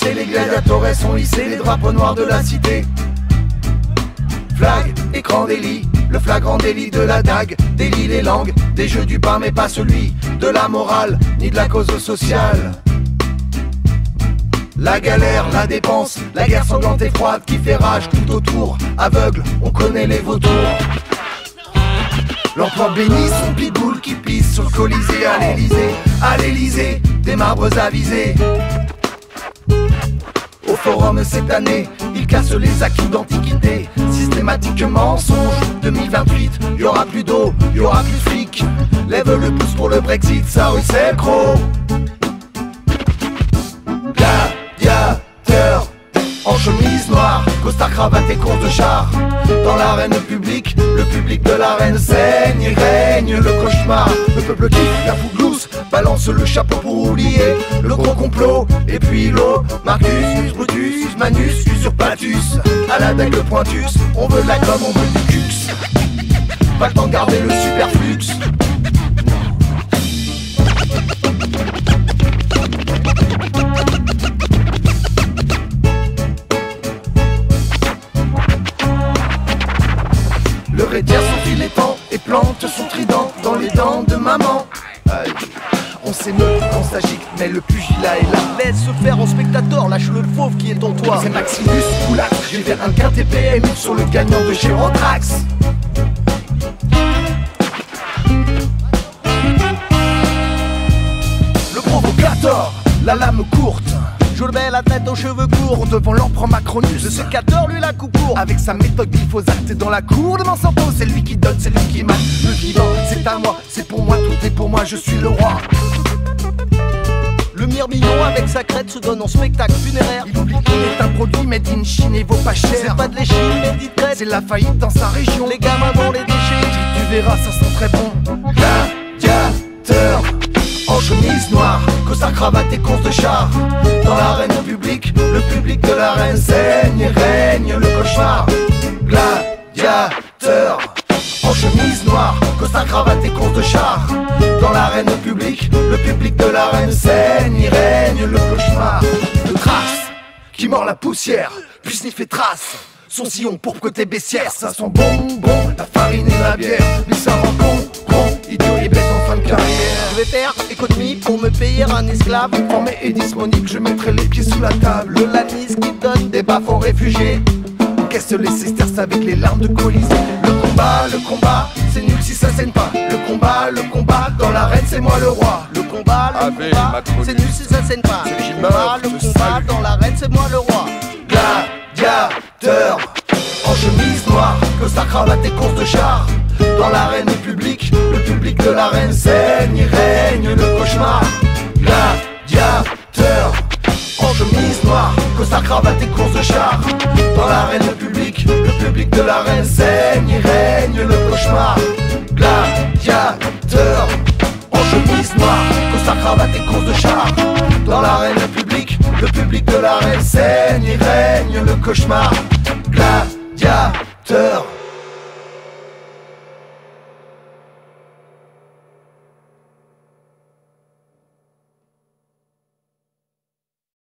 hissés, les gladiateurs sont hissés, les drapeaux noirs de la cité. Flag, écran délit, le flagrant délit de la dague, délie les langues, des jeux du pain mais pas celui de la morale, ni de la cause sociale. La galère, la dépense, la guerre sanglante et froide qui fait rage tout autour. Aveugle, on connaît les vautours. L'emploi bénit son pitbull qui pisse sur le Colisée à l'Elysée. À l'Elysée, des marbres avisés. Au forum cette année, il casse les acquis d'antiquité. Systématique mensonge, 2028, y'aura plus d'eau, y'aura plus de flics. Lève le pouce pour le Brexit, ça oui c'est le croc. Gladiateur, en chemise noire, costard, cravate et course de char. Dans l'arène publique, le public de l'arène saigne et règne le cauchemar. Le peuple kiffe la fouglousse, balance le chapeau pour oublier le gros complot. Et puis l'eau, Marcus, Brutus, Manus, Usurpatus. À la dague pointus, on veut de la gomme, on veut du cux. Pas le temps de garder le superflux. Le rédière son filetant et plante son trident dans les dents de maman. Aïe. On s'émeut, on s'agite, mais le pugilat est là. Laisse se faire en spectateur, lâche le fauve qui est en toi. C'est Maximus Poulac, j'ai vers un quintet PMU sur le gagnant de chez Rotrax. Le provocateur, la lame courte. Je le mets la tête aux cheveux courts Devant l'empereur Macronus. Le sécateur lui la coupe court. Avec sa méthode glyphosate dans la cour de Monsanto. C'est lui qui donne, c'est lui qui mate. Le vivant, c'est à moi, c'est pour moi, tout est pour moi, je suis le roi. Le mirmillon avec sa crête se donne en spectacle funéraire. Il oublie qu'il est un produit made in Chine et vaut pas cher. C'est pas de l'échine mais d'Itrette. C'est la faillite dans sa région. Les gamins dans les déchets. Tu verras, ça sent très bon. Gladiateur, en chemise noire, costard, cravate et course de char. Dans l'arène publique, le public de l'arène saigne et règne le cauchemar. Gladiateur, en chemise noire, costard, cravate et course de char. Dans l'arène publique, le public de l'arène saigne et règne le cauchemar. De trace, qui mord la poussière, puis sniffe et trace. Son sillon pourpre côté baissière, ça sent bonbon, la farine et la bière. Lui ça rend con, idiot et bête en fin de carrière. Je vais faire économie pour me payer un esclave. Formé et disponible, je mettrai les pieds sous la table. Le lanis qui donne Des baffes aux réfugiés. Encaisse les sesterces avec les larmes de Colisée. Le combat, c'est nul si ça saigne pas. Le combat, dans l'arène c'est moi le roi. le combat, c'est nul si ça saigne pas. Le combat, dans l'arène c'est moi le roi. Gladiateur, en chemise noire, costard, cravate et course de char. Dans l'arène publique, le public de l'arène saigne et règne le cauchemar. Gladiateur, en chemise noire, costard, cravate et course de char. Dans l'arène publique, le public de l'arène saigne et règne le cauchemar. Gladiateur, en chemise noire, costard, cravate et course de char. Dans l'arène publique, le public de l'arène saigne et règne le cauchemar. Gladiateur.